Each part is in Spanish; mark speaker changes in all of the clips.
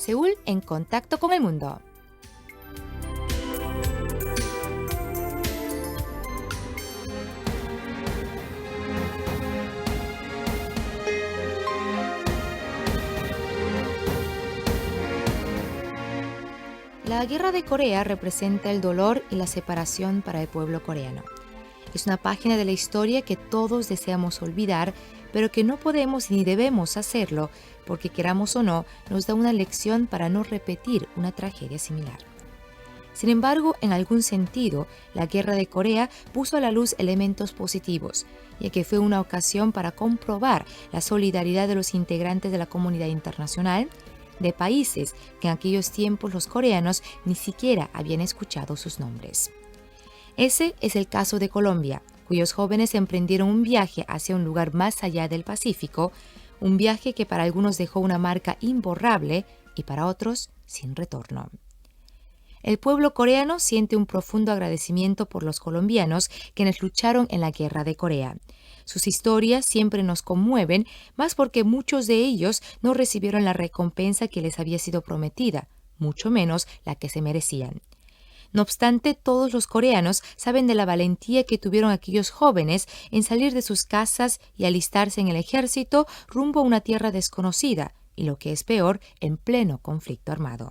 Speaker 1: Seúl en contacto con el mundo. La Guerra de Corea representa el dolor y la separación para el pueblo coreano. Es una página de la historia que todos deseamos olvidar, pero que no podemos ni debemos hacerlo, porque queramos o no, nos da una lección para no repetir una tragedia similar. Sin embargo, en algún sentido, la Guerra de Corea puso a la luz elementos positivos, ya que fue una ocasión para comprobar la solidaridad de los integrantes de la comunidad internacional, de países que en aquellos tiempos los coreanos ni siquiera habían escuchado sus nombres. Ese es el caso de Colombia, cuyos jóvenes emprendieron un viaje hacia un lugar más allá del Pacífico, un viaje que para algunos dejó una marca imborrable y para otros sin retorno. El pueblo coreano siente un profundo agradecimiento por los colombianos quienes lucharon en la Guerra de Corea. Sus historias siempre nos conmueven, más porque muchos de ellos no recibieron la recompensa que les había sido prometida, mucho menos la que se merecían. No obstante, todos los coreanos saben de la valentía que tuvieron aquellos jóvenes en salir de sus casas y alistarse en el ejército rumbo a una tierra desconocida, y lo que es peor, en pleno conflicto armado.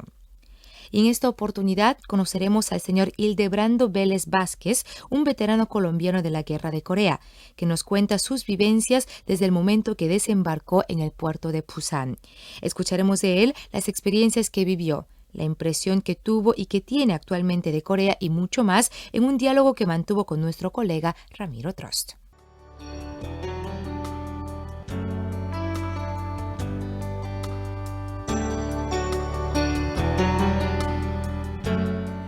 Speaker 1: Y en esta oportunidad conoceremos al señor Hildebrando Vélez Vázquez, un veterano colombiano de la Guerra de Corea, que nos cuenta sus vivencias desde el momento que desembarcó en el puerto de Pusan. Escucharemos de él las experiencias que vivió, la impresión que tuvo y que tiene actualmente de Corea y mucho más en un diálogo que mantuvo con nuestro colega Ramiro Trost.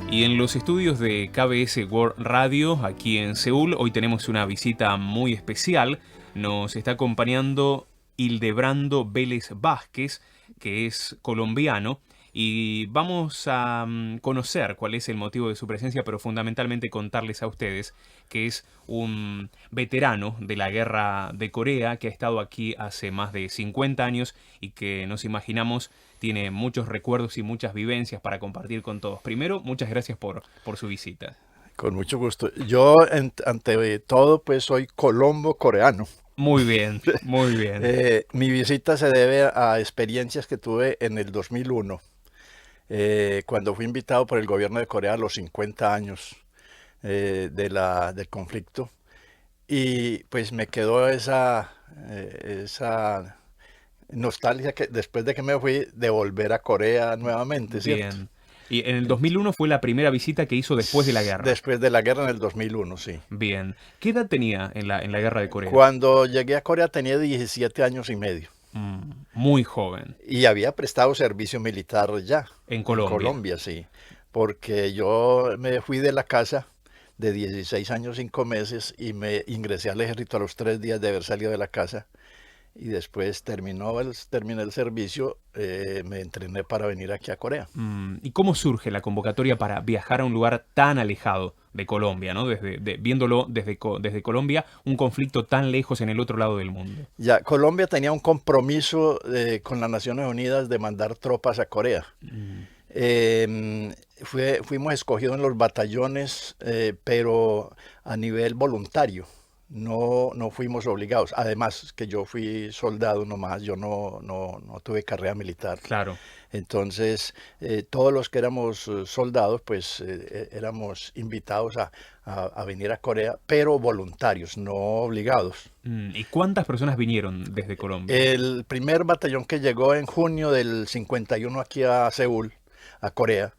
Speaker 2: Y en los estudios de KBS World Radio, aquí en Seúl, hoy tenemos una visita muy especial. Nos está acompañando Hildebrando Vélez Vázquez, que es colombiano, y vamos a conocer cuál es el motivo de su presencia, pero fundamentalmente contarles a ustedes que es un veterano de la Guerra de Corea que ha estado aquí hace más de 50 años y que nos imaginamos tiene muchos recuerdos y muchas vivencias para compartir con todos. Primero, muchas gracias por su visita.
Speaker 3: Con mucho gusto. Yo, ante todo, pues soy colombo coreano.
Speaker 2: Muy bien, muy bien.
Speaker 3: Mi visita se debe a experiencias que tuve en el 2001, cuando fui invitado por el gobierno de Corea a los 50 años del conflicto. Y pues me quedó esa nostalgia que después de que me fui de volver a Corea nuevamente, ¿cierto?
Speaker 2: Bien. Y en el 2001 fue la primera visita que hizo después de la guerra.
Speaker 3: Después de la guerra en el 2001, sí.
Speaker 2: Bien. ¿Qué edad tenía en la Guerra de Corea?
Speaker 3: Cuando llegué a Corea tenía 17 años y medio.
Speaker 2: Muy joven.
Speaker 3: Y había prestado servicio militar ya.
Speaker 2: En Colombia.
Speaker 3: En Colombia, sí. Porque yo me fui de la casa de 16 años, 5 meses y me ingresé al ejército a los 3 días de haber salido de la casa. Y después terminé el servicio, me entrené para venir aquí a Corea.
Speaker 2: ¿Y cómo surge la convocatoria para viajar a un lugar tan alejado de Colombia, ¿no? Viéndolo desde Colombia, un conflicto tan lejos en el otro lado del mundo?
Speaker 3: Ya, Colombia tenía un compromiso con las Naciones Unidas de mandar tropas a Corea. Fuimos escogidos en los batallones, pero a nivel voluntario. No fuimos obligados. Además que yo fui soldado nomás, yo no tuve carrera militar.
Speaker 2: Claro.
Speaker 3: Entonces, todos los que éramos soldados, pues éramos invitados a venir a Corea, pero voluntarios, no obligados.
Speaker 2: ¿Y cuántas personas vinieron desde Colombia?
Speaker 3: El primer batallón que llegó en junio del 51 aquí a Seúl, a Corea,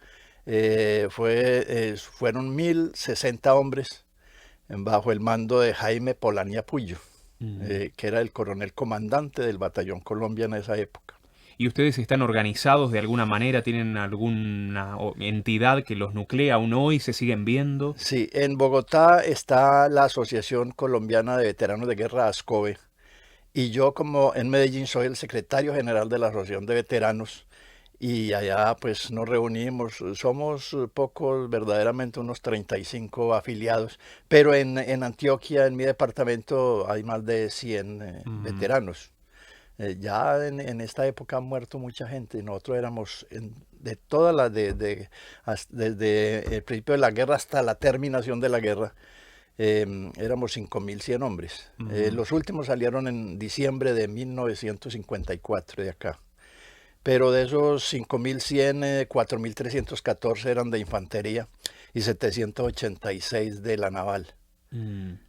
Speaker 3: fueron 1.060 hombres bajo el mando de Jaime Polanía Puyo, que era el coronel comandante del batallón Colombia en esa época.
Speaker 2: ¿Y ustedes están organizados de alguna manera? ¿Tienen alguna entidad que los nuclea aún hoy? ¿Se siguen viendo?
Speaker 3: Sí, en Bogotá está la Asociación Colombiana de Veteranos de Guerra, ASCOVE, y yo como en Medellín soy el secretario general de la Asociación de Veteranos. Y allá pues nos reunimos, somos pocos, verdaderamente unos 35 afiliados, pero en Antioquia, en mi departamento, hay más de 100 veteranos. Ya en esta época han muerto mucha gente. Nosotros éramos de todas las, desde el principio de la guerra hasta la terminación de la guerra, éramos 5.100 hombres. Los últimos salieron en diciembre de 1954 de acá. Pero de esos 5.100, 4.314 eran de infantería y 786 de la naval. En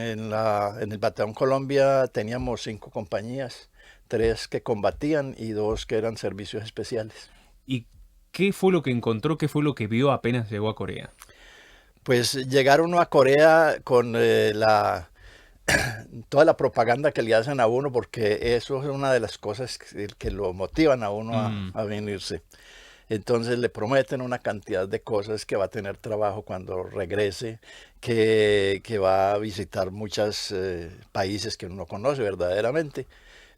Speaker 3: el Batallón Colombia teníamos 5 compañías, 3 que combatían y 2 que eran servicios especiales.
Speaker 2: ¿Y qué fue lo que encontró, qué fue lo que vio apenas llegó a Corea?
Speaker 3: Pues llegar uno a Corea con toda la propaganda que le hacen a uno, porque eso es una de las cosas que lo motivan a uno a venirse. Entonces le prometen una cantidad de cosas, que va a tener trabajo cuando regrese, que va a visitar muchos países que uno no conoce verdaderamente,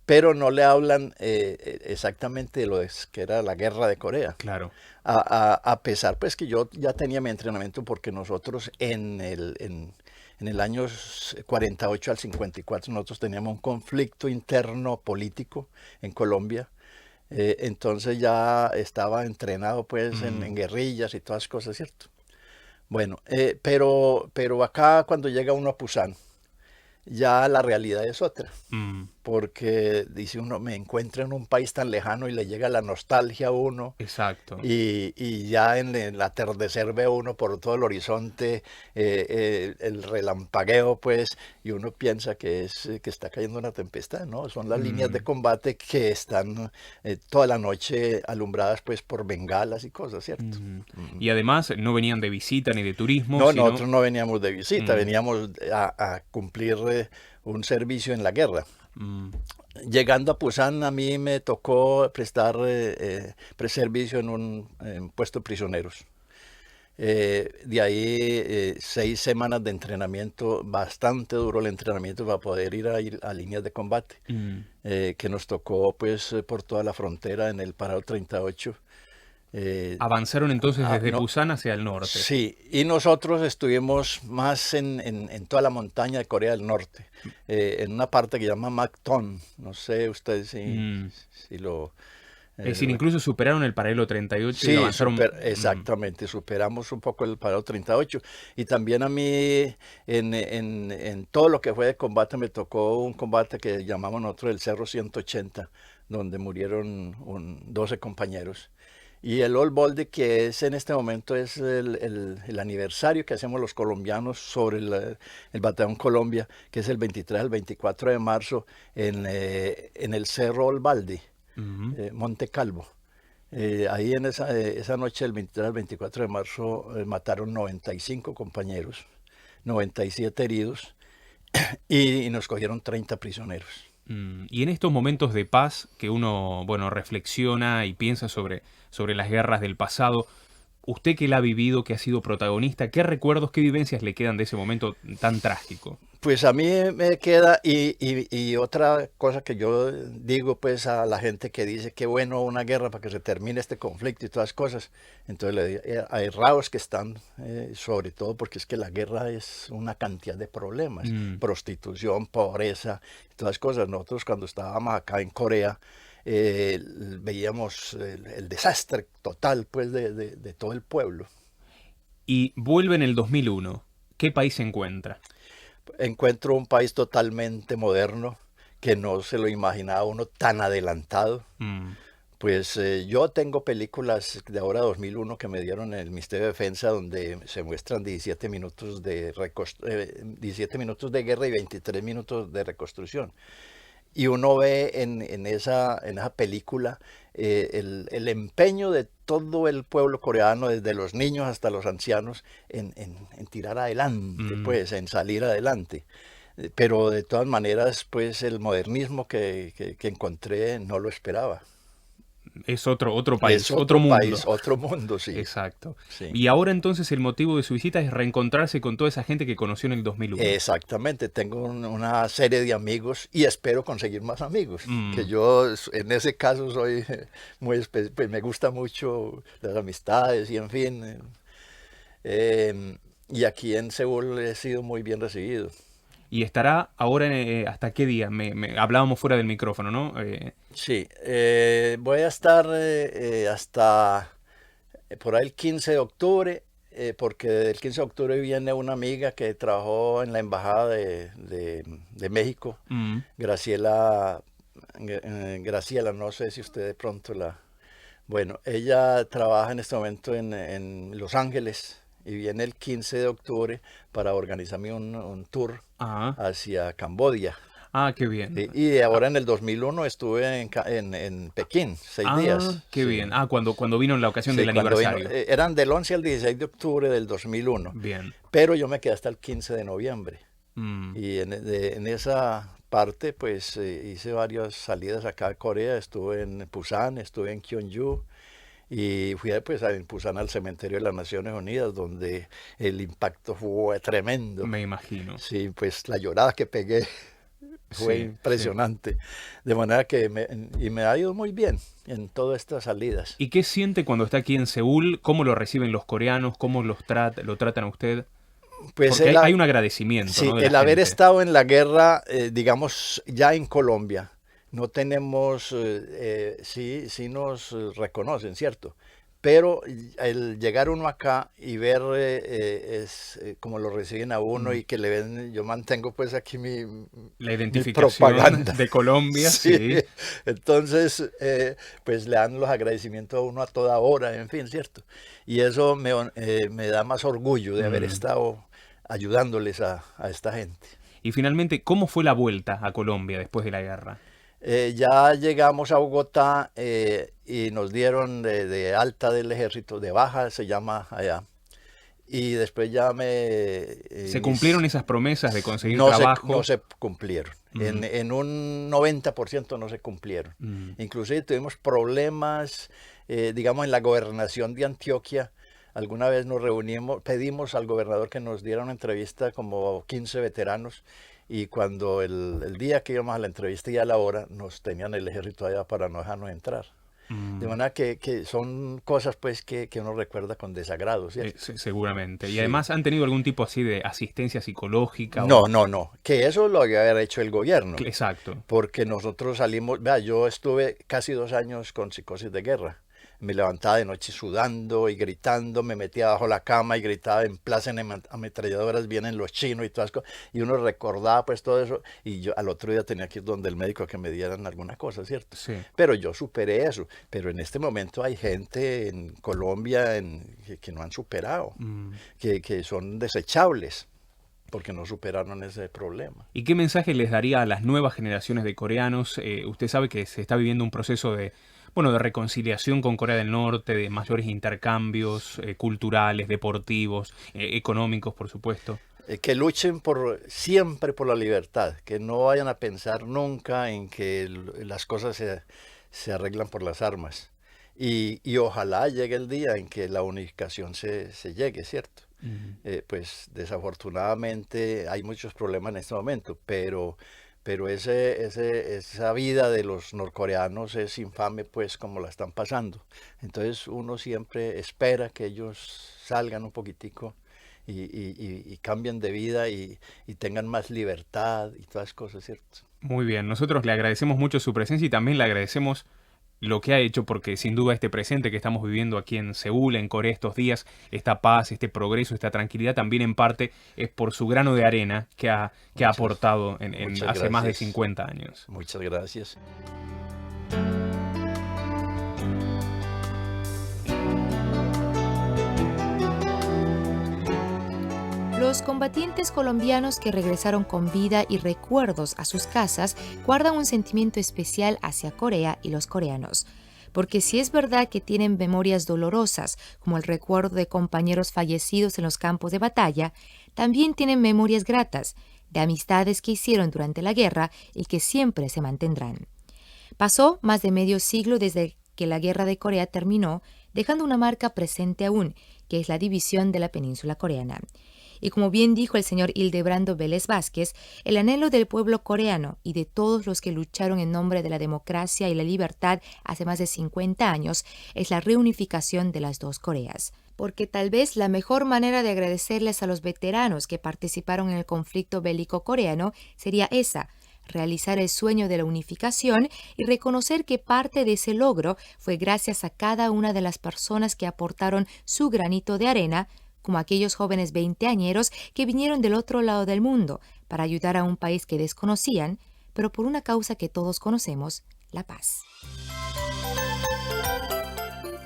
Speaker 3: pero no le hablan exactamente de que era la guerra de Corea.
Speaker 2: Claro.
Speaker 3: A pesar pues que yo ya tenía mi entrenamiento, porque nosotros en el año 48 al 54 nosotros teníamos un conflicto interno político en Colombia. Entonces ya estaba entrenado pues en guerrillas y todas las cosas, ¿cierto? Bueno, pero acá cuando llega uno a Pusan, ya la realidad es otra. Porque dice uno, me encuentro en un país tan lejano, y le llega la nostalgia a uno.
Speaker 2: Exacto.
Speaker 3: Y ya en el atardecer ve uno por todo el horizonte el relampagueo, pues, y uno piensa que está cayendo una tempestad, ¿no? Son las líneas de combate que están toda la noche alumbradas pues por bengalas y cosas, ¿cierto?
Speaker 2: Y además no venían de visita ni de turismo.
Speaker 3: No, nosotros no veníamos de visita, veníamos a cumplir un servicio en la guerra. Llegando a Pusan, a mí me tocó prestar servicio en un puesto de prisioneros. De ahí 6 semanas de entrenamiento, bastante duro el entrenamiento para poder ir a líneas de combate, que nos tocó pues por toda la frontera en el Parado 38.
Speaker 2: Avanzaron entonces desde Pusan hacia el norte.
Speaker 3: Sí, y nosotros estuvimos más en toda la montaña de Corea del Norte, en una parte que se llama Macton. No sé ustedes si lo...
Speaker 2: Es decir, incluso superaron el paralelo 38
Speaker 3: sí,
Speaker 2: y avanzaron.
Speaker 3: Exactamente, superamos un poco el paralelo 38. Y también a mí, en todo lo que fue de combate, me tocó un combate que llamamos nosotros el Cerro 180, donde murieron 12 compañeros. Y el Old Baldy, que es en este momento es el aniversario que hacemos los colombianos sobre el Batallón Colombia, que es el 23 al 24 de marzo en el Cerro Old Baldy, Monte Calvo. Ahí en esa noche del 23 al 24 de marzo mataron 95 compañeros, 97 heridos y nos cogieron 30 prisioneros.
Speaker 2: Y en estos momentos de paz que uno, bueno, reflexiona y piensa sobre las guerras del pasado, usted que la ha vivido, que ha sido protagonista, ¿qué recuerdos, qué vivencias le quedan de ese momento tan trágico?
Speaker 3: Pues a mí me queda, y otra cosa que yo digo pues a la gente que dice que bueno una guerra para que se termine este conflicto y todas las cosas, entonces le digo, hay errados que están, sobre todo porque es que la guerra es una cantidad de problemas, prostitución, pobreza, todas las cosas. Nosotros cuando estábamos acá en Corea, veíamos el desastre total pues de todo el pueblo.
Speaker 2: Y vuelve en el 2001, ¿qué país se encuentra?
Speaker 3: Encuentro un país totalmente moderno, que no se lo imaginaba uno tan adelantado. Pues yo tengo películas de ahora 2001 que me dieron en el Ministerio de Defensa, donde se muestran 17 minutos de 17 minutos de guerra y 23 minutos de reconstrucción. Y uno ve en esa película el empeño de todo el pueblo coreano, desde los niños hasta los ancianos, en tirar adelante, pues, en salir adelante. Pero de todas maneras, pues, el modernismo que encontré no lo esperaba.
Speaker 2: Es otro país,
Speaker 3: Es
Speaker 2: otro mundo.
Speaker 3: país, otro mundo, sí.
Speaker 2: Exacto.
Speaker 3: Sí.
Speaker 2: Y ahora entonces el motivo de su visita es reencontrarse con toda esa gente que conoció en el 2001.
Speaker 3: Exactamente, tengo una serie de amigos y espero conseguir más amigos. Que yo en ese caso soy muy especial, pues me gusta mucho las amistades y en fin. Y aquí en Seúl he sido muy bien recibido.
Speaker 2: y estará ahora ¿hasta qué día? Hablábamos fuera del micrófono, ¿no?
Speaker 3: Sí, voy a estar hasta por ahí el 15 de octubre, porque el 15 de octubre viene una amiga que trabajó en la embajada de México,
Speaker 2: mm,
Speaker 3: Graciela, no sé si usted de pronto la... Bueno, ella trabaja en este momento en Los Ángeles y viene el 15 de octubre para organizarme un tour
Speaker 2: ah,
Speaker 3: hacia Camboya.
Speaker 2: qué bien.
Speaker 3: Sí, y ahora en el 2001 estuve en Pekín, 6 días.
Speaker 2: Qué
Speaker 3: Sí,
Speaker 2: bien. Cuando vino en la ocasión
Speaker 3: sí,
Speaker 2: del
Speaker 3: cuando vino,
Speaker 2: aniversario.
Speaker 3: eran del 11 al 16 de octubre del 2001,
Speaker 2: Bien.
Speaker 3: pero yo me quedé hasta el 15 de noviembre.
Speaker 2: Mm,
Speaker 3: Y en esa parte, pues hice varias salidas acá a Corea. Estuve en Busan, estuve en Gyeongju y fui pues en Busan al cementerio de las Naciones Unidas, donde el impacto fue tremendo.
Speaker 2: me imagino.
Speaker 3: Sí, pues la llorada que pegué fue
Speaker 2: Sí, sí.
Speaker 3: impresionante. De manera que me ha ido muy bien en todas estas salidas.
Speaker 2: ¿Y qué siente cuando está aquí en Seúl? ¿Cómo lo reciben los coreanos? ¿Cómo lo tratan a usted?
Speaker 3: Pues
Speaker 2: Porque hay un agradecimiento,
Speaker 3: sí,
Speaker 2: ¿no? De
Speaker 3: el
Speaker 2: la
Speaker 3: haber
Speaker 2: gente.
Speaker 3: estado en la guerra, digamos, ya en Colombia, no tenemos, sí nos reconocen, ¿cierto? Pero el llegar uno acá y ver cómo lo reciben a uno
Speaker 2: Mm.
Speaker 3: y que le ven, yo mantengo pues aquí
Speaker 2: La
Speaker 3: mi
Speaker 2: identificación
Speaker 3: propaganda.
Speaker 2: de Colombia,
Speaker 3: Sí,
Speaker 2: sí.
Speaker 3: entonces pues le dan los agradecimientos a uno a toda hora, en fin, ¿cierto? Y eso me da más orgullo de haber
Speaker 2: Mm.
Speaker 3: estado ayudándoles a esta gente.
Speaker 2: Y finalmente, ¿cómo fue la vuelta a Colombia después de la guerra?
Speaker 3: Ya llegamos a Bogotá y nos dieron de alta del ejército, de baja se llama allá. Y después ya
Speaker 2: ¿Se cumplieron esas promesas de conseguir
Speaker 3: no
Speaker 2: trabajo?
Speaker 3: se cumplieron.
Speaker 2: Mm,
Speaker 3: En un 90% no se cumplieron.
Speaker 2: mm,
Speaker 3: Inclusive tuvimos problemas, digamos, en la gobernación de Antioquia. Alguna vez nos reunimos, pedimos al gobernador que nos diera una entrevista como 15 veteranos y cuando el día que íbamos a la entrevista y a la hora nos tenían el ejército allá para no dejarnos entrar. De
Speaker 2: mm.
Speaker 3: manera que son cosas pues que uno recuerda con desagrado, ¿cierto?
Speaker 2: Seguramente. Y
Speaker 3: Sí.
Speaker 2: además, ¿han tenido algún tipo así de asistencia psicológica?
Speaker 3: No, que eso lo había haber hecho el gobierno,
Speaker 2: Exacto.
Speaker 3: porque nosotros salimos, vea, yo estuve casi 2 años con psicosis de guerra. Me levantaba de noche sudando y gritando, me metía bajo la cama y gritaba en plaza en ametralladoras, vienen los chinos y todas las cosas. Y uno recordaba pues todo eso y yo al otro día tenía que ir donde el médico a que me dieran alguna cosa, ¿cierto?
Speaker 2: Sí.
Speaker 3: Pero yo superé eso. Pero en este momento hay gente en Colombia que no han superado,
Speaker 2: Mm.
Speaker 3: que son desechables porque no superaron ese problema.
Speaker 2: ¿Y qué mensaje les daría a las nuevas generaciones de coreanos? Usted sabe que se está viviendo un proceso de, bueno, de reconciliación con Corea del Norte, de mayores intercambios culturales, deportivos, económicos, por supuesto.
Speaker 3: Que luchen siempre por la libertad, que no vayan a pensar nunca en que las cosas se arreglan por las armas. Y ojalá llegue el día en que la unificación se llegue, ¿cierto?
Speaker 2: Mm.
Speaker 3: Pues desafortunadamente hay muchos problemas en este momento, pero esa vida de los norcoreanos es infame, pues, como la están pasando. Entonces uno siempre espera que ellos salgan un poquitico y cambien de vida y tengan más libertad y todas las cosas, ¿cierto?
Speaker 2: Muy bien, nosotros le agradecemos mucho su presencia y también le agradecemos lo que ha hecho, porque sin duda este presente que estamos viviendo aquí en Seúl, en Corea estos días, esta paz, este progreso, esta tranquilidad, también en parte es por su grano de arena que ha aportado
Speaker 3: Muchas
Speaker 2: hace más de
Speaker 3: gracias.
Speaker 2: 50 años.
Speaker 3: Muchas gracias.
Speaker 1: Los combatientes colombianos que regresaron con vida y recuerdos a sus casas guardan un sentimiento especial hacia Corea y los coreanos. Porque si es verdad que tienen memorias dolorosas, como el recuerdo de compañeros fallecidos en los campos de batalla, también tienen memorias gratas, de amistades que hicieron durante la guerra y que siempre se mantendrán. Pasó más de medio siglo desde que la guerra de Corea terminó, dejando una marca presente aún, que es la división de la península coreana. Y como bien dijo el señor Hildebrando Vélez Vázquez, el anhelo del pueblo coreano y de todos los que lucharon en nombre de la democracia y la libertad hace más de 50 años es la reunificación de las dos Coreas. Porque tal vez la mejor manera de agradecerles a los veteranos que participaron en el conflicto bélico coreano sería esa: realizar el sueño de la unificación y reconocer que parte de ese logro fue gracias a cada una de las personas que aportaron su granito de arena, como aquellos jóvenes veinteañeros que vinieron del otro lado del mundo para ayudar a un país que desconocían, pero por una causa que todos conocemos, la paz.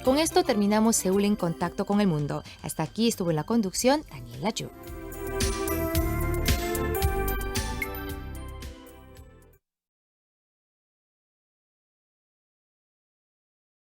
Speaker 1: Con esto terminamos Seúl en contacto con el mundo. Hasta aquí estuvo en la conducción Daniela Yu.